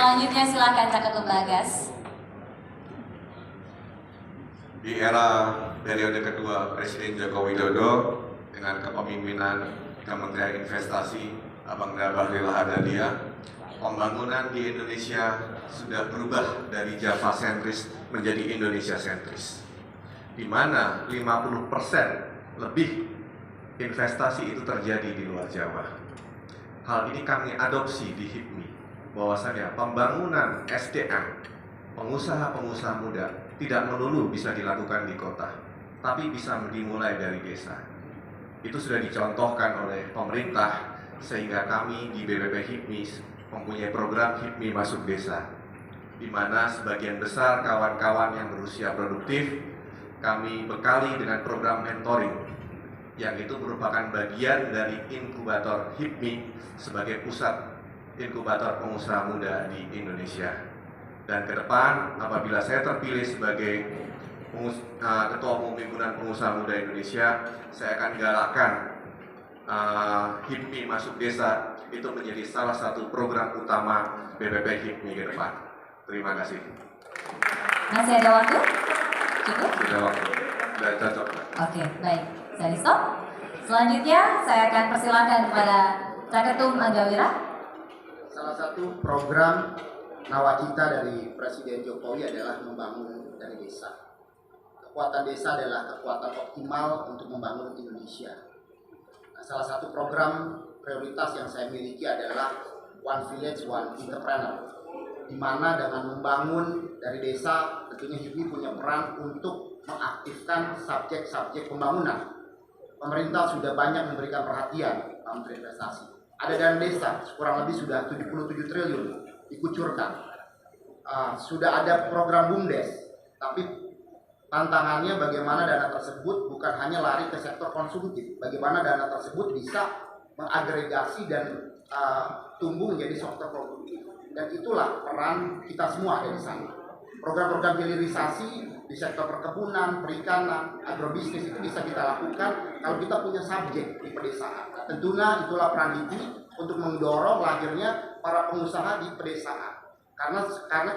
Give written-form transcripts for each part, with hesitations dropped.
Selanjutnya silakan Cak Ketum Bagas. Di era periode kedua Presiden Joko Widodo dengan kepemimpinan Kementerian Investasi Abang Bahlil Lahadalia, pembangunan di Indonesia sudah berubah dari Java sentris menjadi Indonesia sentris, di mana 50% lebih investasi itu terjadi di luar Jawa. Hal ini kami adopsi di HIPMI, bahwasanya pembangunan SDM, pengusaha-pengusaha muda tidak melulu bisa dilakukan di kota, tapi bisa dimulai dari desa. Itu sudah dicontohkan oleh pemerintah, sehingga kami di BPP HIPMI mempunyai program HIPMI Masuk Desa, di mana sebagian besar kawan-kawan yang berusia produktif kami bekali dengan program mentoring, yang itu merupakan bagian dari inkubator HIPMI sebagai pusat inkubator pengusaha muda di Indonesia. Dan ke depan, apabila saya terpilih sebagai Ketua Umum Himpunan Pengusaha Muda Indonesia, saya akan galakkan HIPMI Masuk Desa itu menjadi salah satu program utama BPP HIPMI ke depan. Terima kasih. Masih ada waktu? Cukup? Sudah waktu. Sudah cocok. Oke, baik. Saya di stop. Selanjutnya saya akan persilakan kepada Cak Ketum Anggawira. Salah satu program nawacita dari Presiden Jokowi adalah membangun dari desa. Kekuatan desa adalah kekuatan optimal untuk membangun Indonesia. Nah, salah satu program prioritas yang saya miliki adalah One Village, One Entrepreneur, di mana dengan membangun dari desa, tentunya HIPMI punya peran untuk mengaktifkan subjek-subjek pembangunan. Pemerintah sudah banyak memberikan perhatian dalam investasi. Ada dana desa, kurang lebih sudah 77 triliun dikucurkan. Sudah ada program BUMDes, tapi tantangannya bagaimana dana tersebut bukan hanya lari ke sektor konsumtif, bagaimana dana tersebut bisa mengagregasi dan tumbuh menjadi sektor produktif. Dan itulah peran kita semua ada di sana. Program-program hilirisasi di sektor perkebunan, perikanan, agrobisnis itu bisa kita lakukan kalau kita punya subjek di pedesaan. Tentunya itulah peran HIPMI untuk mendorong lahirnya para pengusaha di pedesaan. Karena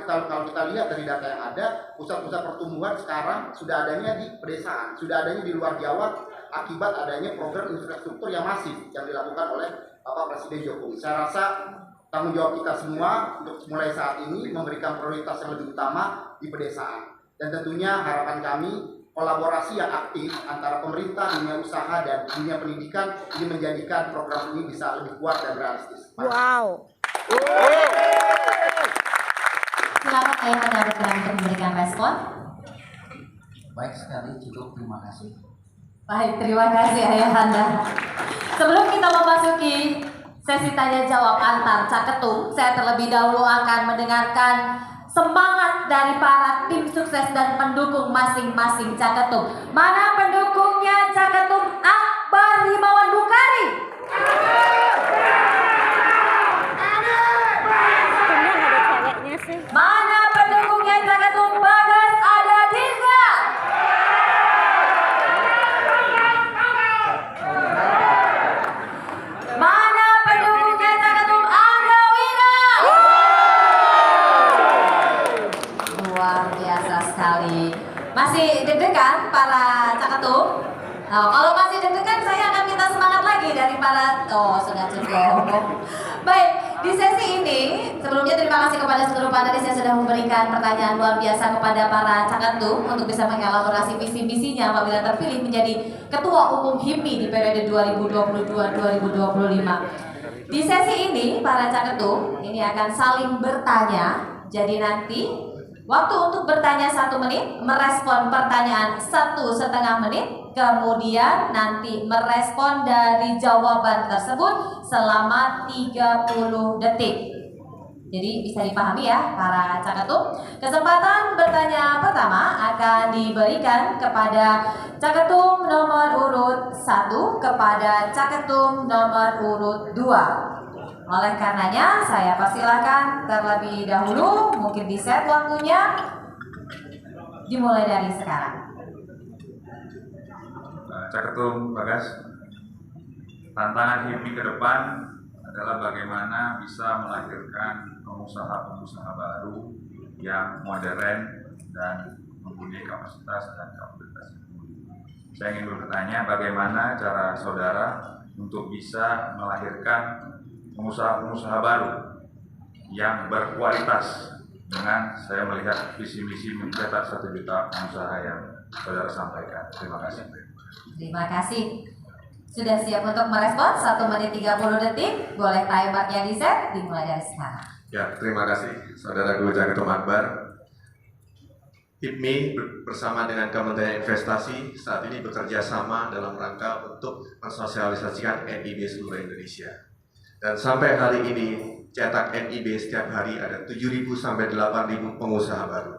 kalau kita lihat dari data yang ada, pusat-pusat pertumbuhan sekarang sudah adanya di pedesaan, sudah adanya di luar Jawa akibat adanya program infrastruktur yang masif yang dilakukan oleh Bapak Presiden Jokowi. Saya rasa tanggung jawab kita semua untuk mulai saat ini memberikan prioritas yang lebih utama di pedesaan. Dan tentunya harapan kami kolaborasi yang aktif antara pemerintah, dunia usaha, dan dunia pendidikan ini menjadikan program ini bisa lebih kuat dan realistis. Wow. Silakan Ayah Anda berkenan untuk memberikan respon. Baik sekali, cukup, terima kasih. Baik, terima kasih Ayah Anda. Sebelum kita memasuki sesi tanya jawab antar Cak Ketum, saya terlebih dahulu akan mendengarkan semangat dari para tim sukses dan pendukung masing-masing Cak Ketum. Mana pendukungnya Cak Ketum Akbar Himawan Bukhari? Mana pendukungnya Cak Ketum Bagas Adadinda? Mana pendukungnya Cak Ketum Anggawira? Luar biasa sekali. Masih deg-degan para Cak Ketum? Nah, kalau masih deg-degan saya akan minta semangat lagi dari para... Oh, sudah cukup. Baik, di sesi ini sebelumnya terima kasih kepada seluruh panelis yang sudah memberikan pertanyaan luar biasa kepada para Cak Ketum untuk bisa mengelaborasi visi-misinya apabila terpilih menjadi Ketua Umum HIPMI di periode 2022-2025. Di sesi ini para Cak Ketum ini akan saling bertanya. Jadi nanti waktu untuk bertanya 1 menit, merespon pertanyaan 1,5 menit, kemudian nanti merespon dari jawaban tersebut selama 30 detik. Jadi bisa dipahami ya para Cak Ketum. Kesempatan bertanya pertama akan diberikan kepada Cak Ketum nomor urut 1 kepada Cak Ketum nomor urut 2. Oleh karenanya saya persilakan terlebih dahulu, mungkin di set waktunya, dimulai dari sekarang. Cak Ketum Bagas, tantangan HIPMI ke depan adalah bagaimana bisa melahirkan pengusaha-pengusaha baru yang modern dan mempunyai kapasitas dan kapabilitas yang tinggi. Saya ingin bertanya bagaimana cara saudara untuk bisa melahirkan pengusaha-pengusaha baru yang berkualitas dengan saya melihat visi misi mencetak 1 juta pengusaha yang saudara sampaikan. Terima kasih. Terima kasih. Sudah siap untuk merespon 1 menit 30 detik. Boleh timernya di-set, dimulai dari sekarang. Ya, terima kasih Saudara Guru Caketum Akbar. HIPMI bersama dengan Kementerian Investasi saat ini bekerja sama dalam rangka untuk mensosialisasikan NIB seluruh Indonesia. Dan sampai hari ini cetak NIB setiap hari ada 7.000 sampai 8.000 pengusaha baru.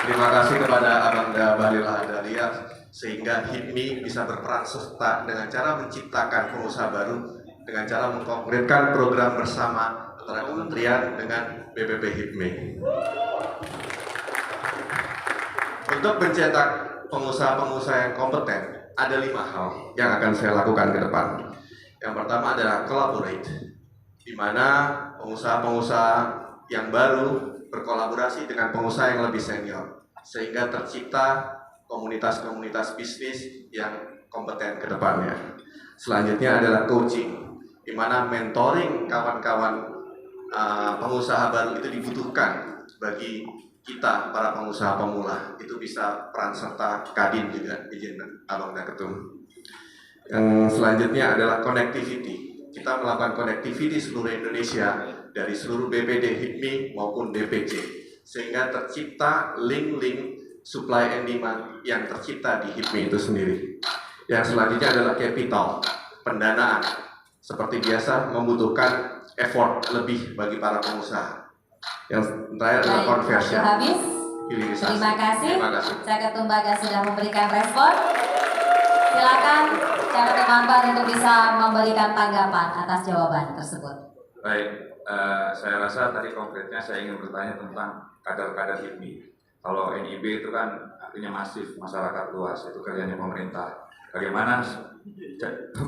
Terima kasih kepada Abangda Bahlil Lahadalia sehingga HIPMI bisa berperan serta dengan cara menciptakan pengusaha baru dengan cara mengkonkretkan program bersama antara kementerian dengan BPP HIPMI. Untuk mencetak pengusaha-pengusaha yang kompeten, ada 5 hal yang akan saya lakukan ke depan. Yang pertama adalah collaborate, di mana pengusaha-pengusaha yang baru berkolaborasi dengan pengusaha yang lebih senior, sehingga tercipta komunitas-komunitas bisnis yang kompeten ke depannya. Selanjutnya adalah coaching, di mana mentoring kawan-kawan pengusaha baru itu dibutuhkan bagi kita para pengusaha pemula. Itu bisa peran serta Kadin juga, izin Abang Ketum. Yang selanjutnya adalah connectivity. Kita melakukan connectivity seluruh Indonesia dari seluruh BPD HIPMI maupun DPC, sehingga tercipta link-link supply and demand yang tercipta di HIPMI itu sendiri. Yang selanjutnya adalah capital, pendanaan. Seperti biasa membutuhkan effort lebih bagi para pengusaha. Yang terakhir adalah conversion. Waktu habis. Hilirisasi. Terima kasih. Terima kasih. Caketum Bagas sudah memberikan respon. Silakan Caketum Akbar untuk bisa memberikan tanggapan atas jawaban tersebut. Baik, saya rasa tadi konkretnya saya ingin bertanya tentang kadar-kadar HIPMI. Kalau NIB itu kan artinya masif, masyarakat luas, itu kerjanya pemerintah. Bagaimana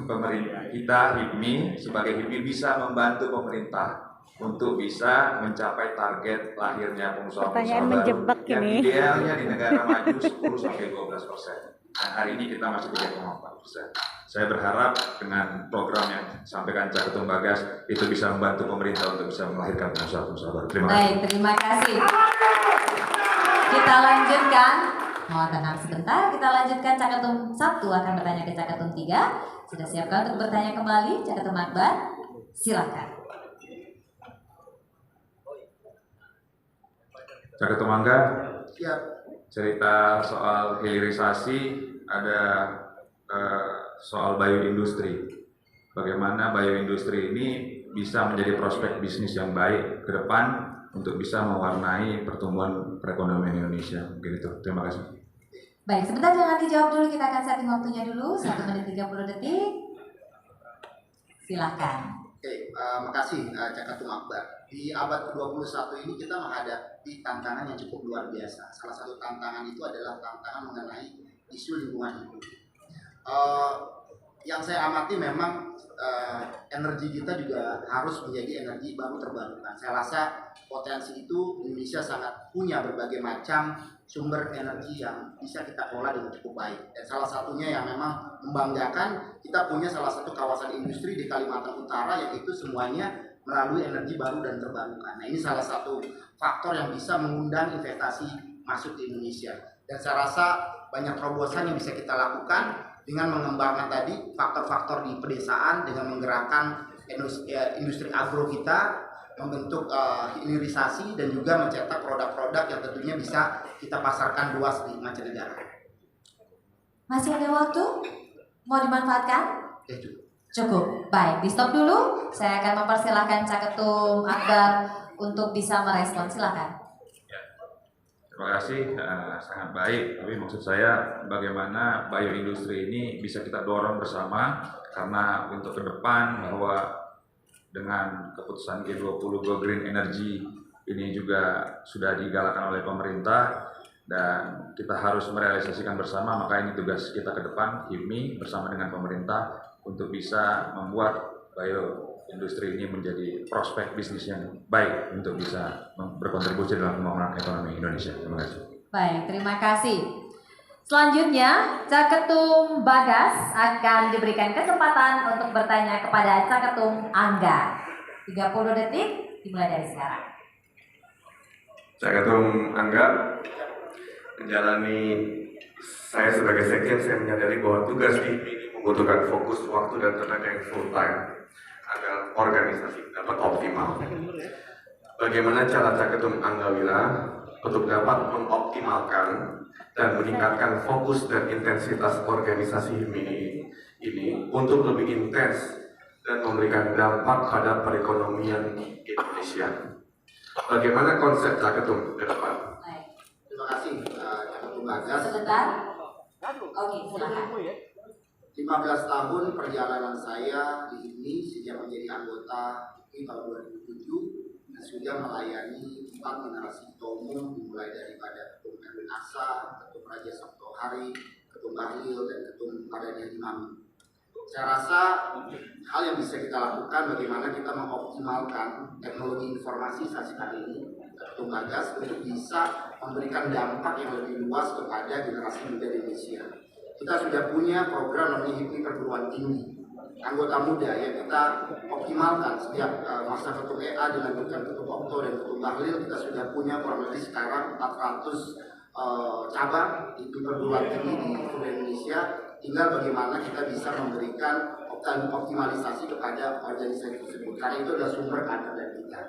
pemerintah kita HIPMI sebagai HIPMI bisa membantu pemerintah untuk bisa mencapai target lahirnya pengusaha-pengusaha baru yang idealnya di negara maju 10-12%. Dan hari ini kita masih 3,4%. Saya berharap dengan program yang disampaikan Caketum Bagas itu bisa membantu pemerintah untuk bisa melahirkan pengusaha-pengusaha baru. Terima kasih. Baik, terima kasih. Kita lanjutkan. Mohon tenang sebentar. Kita lanjutkan. Caketum 1 akan bertanya ke Caketum 3. Sudah siapkan untuk bertanya kembali Caketum Akbar? Silakan. Caketum Angga, Siap. cerita soal hilirisasi, ada soal bioindustri. Bagaimana bioindustri ini bisa menjadi prospek bisnis yang baik ke depan untuk bisa mewarnai pertumbuhan perekonomian Indonesia. Mungkin itu. Terima kasih. Baik, sebentar jangan dijawab dulu. Kita akan setting waktunya dulu. 1 menit 30 detik. Silakan. Oke, makasih Caketum Akbar. Di abad ke-21 ini kita menghadapi tantangan yang cukup luar biasa. Salah satu tantangan itu adalah tantangan mengenai isu lingkungan hidup. Yang saya amati memang energi kita juga harus menjadi energi baru terbarukan. Saya rasa potensi itu Indonesia sangat punya berbagai macam sumber energi yang bisa kita kelola dengan cukup baik. Dan salah satunya yang memang membanggakan, kita punya salah satu kawasan industri di Kalimantan Utara yang itu semuanya melalui energi baru dan terbarukan. Nah, ini salah satu faktor yang bisa mengundang investasi masuk ke Indonesia. Dan saya rasa banyak terobosan yang bisa kita lakukan dengan mengembangkan tadi faktor-faktor di pedesaan dengan menggerakkan industri agro kita, membentuk hilirisasi dan juga mencetak produk-produk yang tentunya bisa kita pasarkan luas di mancanegara. Masih ada waktu? Mau dimanfaatkan? Oke, cukup. Cukup. Baik, di stop dulu. Saya akan mempersilahkan Caketum Akbar untuk bisa merespon. Silakan. Terima kasih, sangat baik. Tapi maksud saya bagaimana bioindustri ini bisa kita dorong bersama, karena untuk ke depan bahwa dengan keputusan G20 Go Green Energy ini juga sudah digalakkan oleh pemerintah dan kita harus merealisasikan bersama. Maka ini tugas kita ke depan, HIPMI bersama dengan pemerintah untuk bisa membuat industri ini menjadi prospek bisnis yang baik untuk bisa berkontribusi dalam pembangunan ekonomi Indonesia. Terima kasih. Baik, terima kasih. Selanjutnya, Caketum Bagas akan diberikan kesempatan untuk bertanya kepada Caketum Angga. 30 detik dimulai dari sekarang. Caketum Angga, menjalani saya sebagai sekjen, saya menyadari bahwa tugas ini membutuhkan fokus waktu dan tenaga yang full time agar organisasi dapat optimal. Bagaimana cara Caketum Angga Wira untuk dapat mengoptimalkan dan meningkatkan fokus dan intensitas organisasi ini untuk lebih intens dan memberikan dampak pada perekonomian Indonesia. Bagaimana konsep Caketum ke depan? Baik. Terima kasih Caketum Bagas. Sebentar. Oke, silakan. 15 tahun perjalanan saya di sini sejak menjadi anggota di tahun 2007 dan sudah melayani 4 generasi ketua umum, dimulai daripada Ketum Erwin Aksa, Ketum Raja Sabto Hari, Ketum Bahlil, dan Ketum Mardani Imami. Saya rasa hal yang bisa kita lakukan bagaimana kita mengoptimalkan teknologi informasi saat ini Ketum Bagas untuk bisa memberikan dampak yang lebih luas kepada generasi muda Indonesia. Kita sudah punya program namanya HIPMI perguruan tinggi anggota muda yang kita optimalkan setiap masa ketum EA dengan ketum Okto dan ketum Bahlil. Kita sudah punya kurang lebih sekarang 400 cabang HIPMI perguruan tinggi di seluruh Indonesia. Tinggal bagaimana kita bisa memberikan optimalisasi kepada organisasi tersebut, karena itu adalah sumber kader dari kita.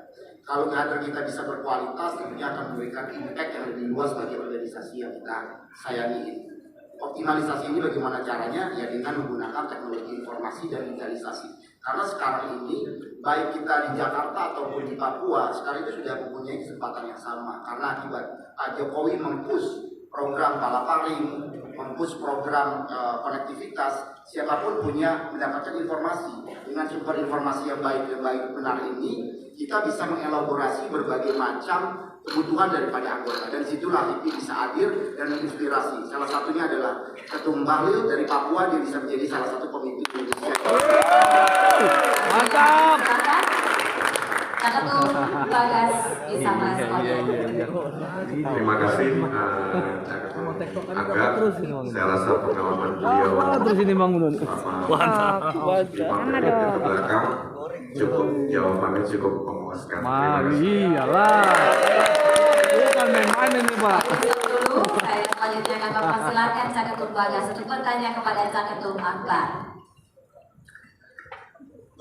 Kalau kader kita bisa berkualitas, tentunya akan memberikan impact yang lebih luas bagi organisasi yang kita sayangi. Optimalisasi ini bagaimana caranya? Ya dengan menggunakan teknologi informasi dan digitalisasi. Karena sekarang ini baik kita di Jakarta ataupun di Papua sekarang itu sudah mempunyai kesempatan yang sama. Karena akibat Pak Jokowi mempush program Palaparing, mempush program konektivitas, siapapun punya mendapatkan informasi. Dengan sumber informasi yang baik benar ini, kita bisa mengelaborasi berbagai macam kebutuhan daripada anggota, dan situlah HIPMI bisa hadir dan menginspirasi. Salah satunya adalah Ketum Bahlil dari Papua, dia bisa menjadi salah satu pemimpin Indonesia. Mantap. Caketum Bagas bisa merespon. Terima kasih Caketum Angga. Saya rasa pengalaman beliau terus ini Bang Gunun. di belakang cukup, jawabannya cukup memuaskan. Iyalah. Bukan main-main ini Pak. Dulu, saya selanjutnya akan mempersilahkan Caketum Bagas untuk bertanya kepada Caketum Akbar.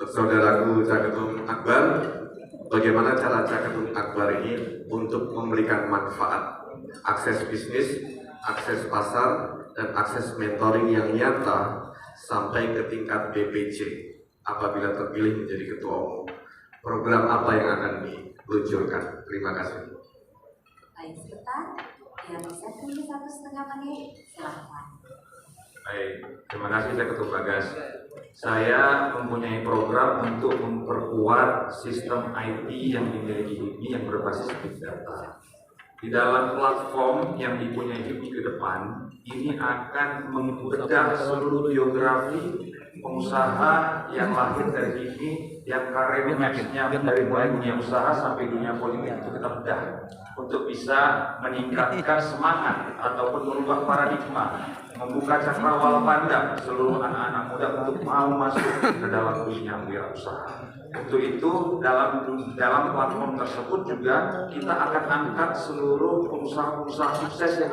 Saudaraku Caketum Akbar, bagaimana cara Caketum Akbar ini untuk memberikan manfaat, akses bisnis, akses pasar, dan akses mentoring yang nyata sampai ke tingkat BPC apabila terpilih menjadi ketua umum? Program apa yang akan diluncurkan? Terima kasih. Baik, sebentar. Ya, bisa tunggu 1,5 menit. Silahkan. Baik, terima kasih Caketum Bagas. Saya mempunyai program untuk memperkuat sistem IT yang dimiliki HIPMI yang berbasis big data. Di dalam platform yang dipunyai HIPMI ke depan, ini akan membedah seluruh biografi pengusaha yang lahir dari HIPMI, yang karirnya dari mulai dunia usaha sampai dunia politik, itu kita bedah untuk bisa meningkatkan semangat ataupun merubah paradigma, membuka cakrawala pandang seluruh anak-anak muda untuk mau masuk ke dalam dunia wirausaha. Untuk itu dalam platform tersebut juga kita akan angkat seluruh pengusaha-pengusaha sukses yang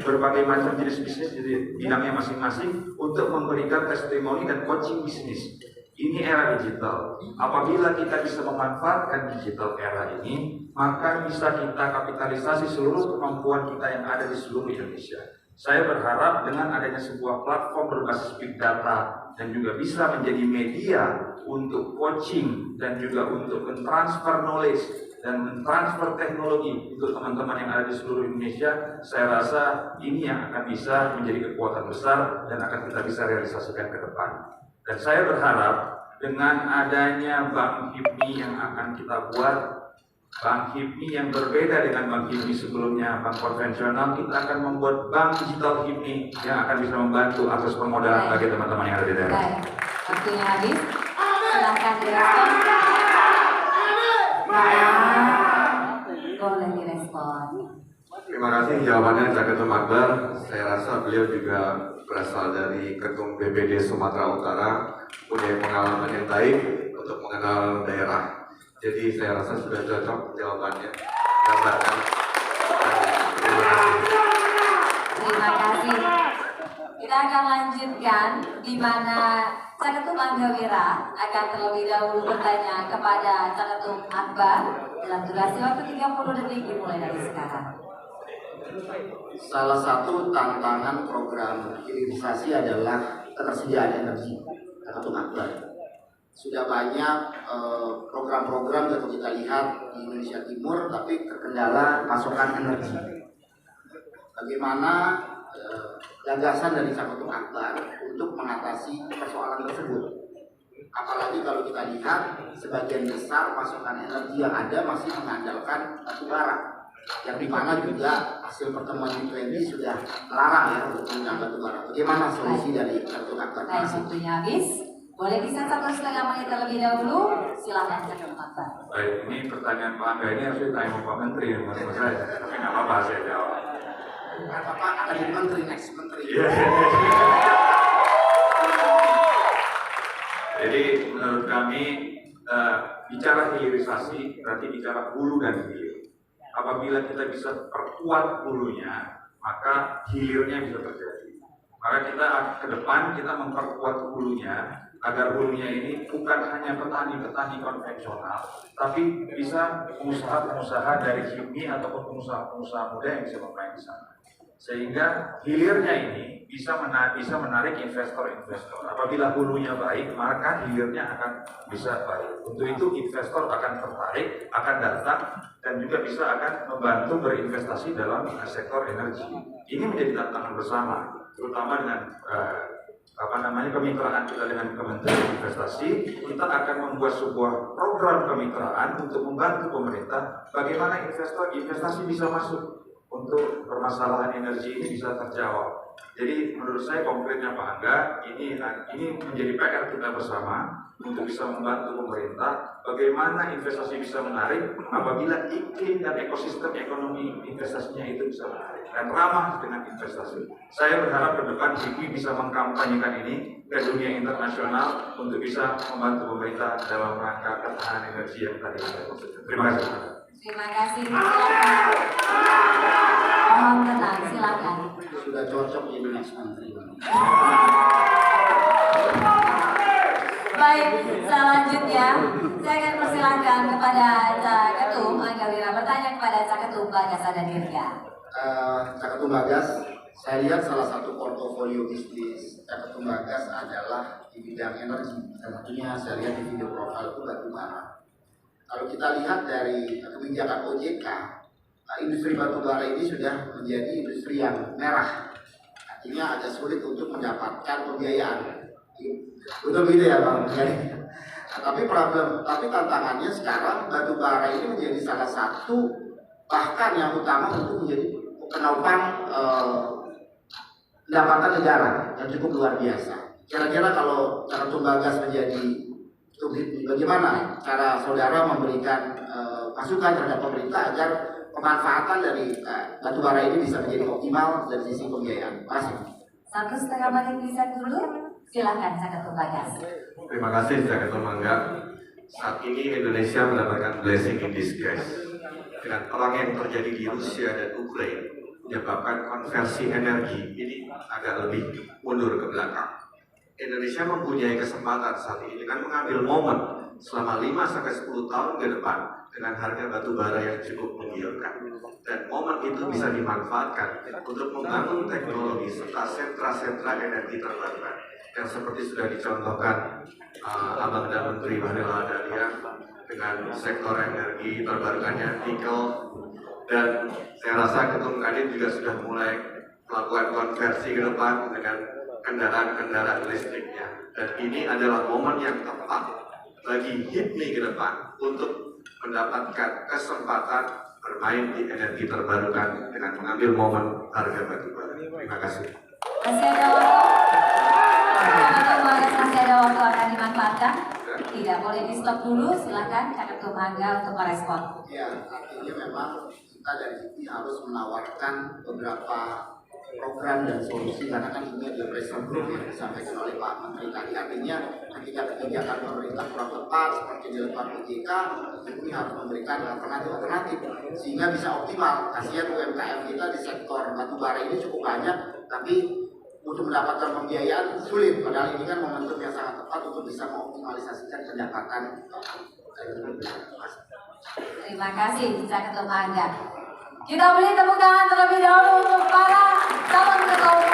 berbagai macam jenis bisnis di bidangnya masing-masing untuk memberikan testimoni dan coaching bisnis. Ini era digital. Apabila kita bisa memanfaatkan digital era ini, maka bisa kita kapitalisasi seluruh kemampuan kita yang ada di seluruh Indonesia. Saya berharap dengan adanya sebuah platform berbasis big data dan juga bisa menjadi media untuk coaching dan juga untuk mentransfer knowledge dan mentransfer teknologi untuk teman-teman yang ada di seluruh Indonesia, saya rasa ini yang akan bisa menjadi kekuatan besar dan akan kita bisa realisasikan ke depan. Dan saya berharap dengan adanya Bank HIPMI yang akan kita buat, Bank HIPMI yang berbeda dengan Bank HIPMI sebelumnya, bank konvensional, kita akan membuat Bank Digital HIPMI yang akan bisa membantu akses permodalan bagi teman-teman yang ada di daerah. Baik. Waktunya habis. Silahkan direspon. Boleh direspon. Terima kasih jawabannya Cak Ketum Akbar. Saya rasa beliau juga berasal dari Ketum BPD Sumatera Utara, punya pengalaman yang baik untuk mengenal daerah. Jadi saya rasa sudah cocok jawabannya. Gambarkan. Terima kasih. Terima kasih. Kita akan lanjutkan di mana Cak Ketum Anggawira akan terlebih dahulu bertanya kepada Cak Ketum Akbar dalam durasi waktu 30 detik dimulai dari sekarang. Salah satu tantangan program hilirisasi adalah ketersediaan energi atau Akbar. Sudah banyak program-program yang kita lihat di Indonesia Timur, tapi terkendala pasokan energi. Bagaimana gagasan dari Caketum Akbar untuk mengatasi persoalan tersebut? Apalagi kalau kita lihat sebagian besar pasokan energi yang ada masih mengandalkan batu bara, yang dimana juga hasil pertemuan G20 sudah melarang ya untuk menggunakan batu bara. Bagaimana solusi dari Caketum Akbar? Baik, waktunya habis. Boleh bisa 1,5 menit terlebih dahulu. Silakan Cak Ketum Akbar. Baik, ini pertanyaan Pak Angga ini harus ditanya Pak Menteri menurut saya. Tapi nggak apa-apa saya jawab. Bapak akan jadi menteri next menteri. Jadi menurut kami bicara hilirisasi berarti bicara hulu dan hilir. Apabila kita bisa perkuat hulunya, maka hilirnya bisa terjadi. Maka kita ke depan kita memperkuat hulunya agar hulunya ini bukan hanya petani-petani konvensional, tapi bisa pengusaha-pengusaha dari HIPMI ataupun pengusaha-pengusaha muda yang bisa bermain di sana. Sehingga hilirnya ini bisa menarik investor-investor. Apabila hulunya baik, maka hilirnya akan bisa baik. Untuk itu investor akan tertarik, akan datang, dan juga bisa akan membantu berinvestasi dalam sektor energi. Ini menjadi tantangan bersama, terutama dengan kemitraan kita dengan Kementerian Investasi. Kita akan membuat sebuah program kemitraan untuk membantu pemerintah bagaimana investasi bisa masuk untuk permasalahan energi ini bisa terjawab. Jadi menurut saya konkretnya Pak Angga, ini menjadi PR kita bersama untuk bisa membantu pemerintah bagaimana investasi bisa menarik apabila iklim dan ekosistem ekonomi investasinya itu bisa menarik dan ramah dengan investasi. Saya berharap ke depan HIPMI bisa mengkampanyekan ini ke dunia internasional untuk bisa membantu pemerintah dalam rangka ketahanan energi yang tadi saya maksudkan. Terima kasih. Terima kasih. Silakan. Mohon tenang, silakan. Sudah cocok jadi next menteri. Baik, selanjutnya saya akan persilahkan kepada Cak Ketum Anggawira bertanya kepada Cak Ketum Bagas Adadirga. Cak Ketum Bagas, saya lihat salah satu portofolio bisnis Cak Ketum Bagas adalah di bidang energi. Salah satunya saya lihat di video profil itu batu bara. Kalau kita lihat dari kebijakan OJK, industri batu bara ini sudah menjadi industri yang merah. Artinya agak sulit untuk mendapatkan pembiayaan. Betul gitu ya Bang? Tapi tantangannya sekarang batu bara ini menjadi salah satu bahkan yang utama untuk menjadi penopang pendapatan negara yang cukup luar biasa. Kira-kira kalau Cak Ketum Bagas menjadi bagaimana cara saudara memberikan masukan terhadap pemerintah agar pemanfaatan dari batu bara ini bisa menjadi optimal dari sisi pembiayaan? Masih. 1,5 menit bisa dulu. Silakan Cak Ketum Bagas. Terima kasih Cak Ketum Angga. Saat ini Indonesia mendapatkan blessing in disguise dengan perang yang terjadi di Rusia dan Ukraina menyebabkan konversi energi ini agak lebih mundur ke belakang. Indonesia mempunyai kesempatan saat ini dengan mengambil momen selama 5-10 tahun ke depan dengan harga batu bara yang cukup menggiurkan, dan momen itu bisa dimanfaatkan untuk membangun teknologi serta sentra-sentra energi terbarukan yang seperti sudah dicontohkan Abang dan Menteri Bahlil Lahadalia dengan sektor energi terbarukannya nikel, dan saya rasa Ketum Kadin juga sudah mulai melakukan konversi ke depan dengan kendaraan-kendaraan listriknya, dan ini adalah momen yang tepat bagi HIPMI ke depan untuk mendapatkan kesempatan bermain di energi terbarukan dengan mengambil momen harga batu bara. Terima kasih. Masih ada waktu. Apakah Mangga masih ada waktu akan dimanfaatkan? Tidak, boleh di stop dulu. Silakan Kak Ketua Mangga untuk merespon. Ya, artinya memang kita dari sini harus menawarkan beberapa program dan solusi karena kan ini adalah pressure group yang disampaikan oleh Pak Menteri tadi. Artinya ketika kebijakan pemerintah kurang tepat seperti dilakukan OJK, ini harus memberikan alternatif sehingga bisa optimal. Kasihan UMKM kita di sektor batubara ini cukup banyak, tapi untuk mendapatkan pembiayaan sulit. Padahal ini kan momentum yang sangat tepat untuk bisa mengoptimalisasikan pendapatan. Terima kasih Kak Ketua Mangga. Kita beri tepuk tangan terlebih dahulu untuk para calon ketua umum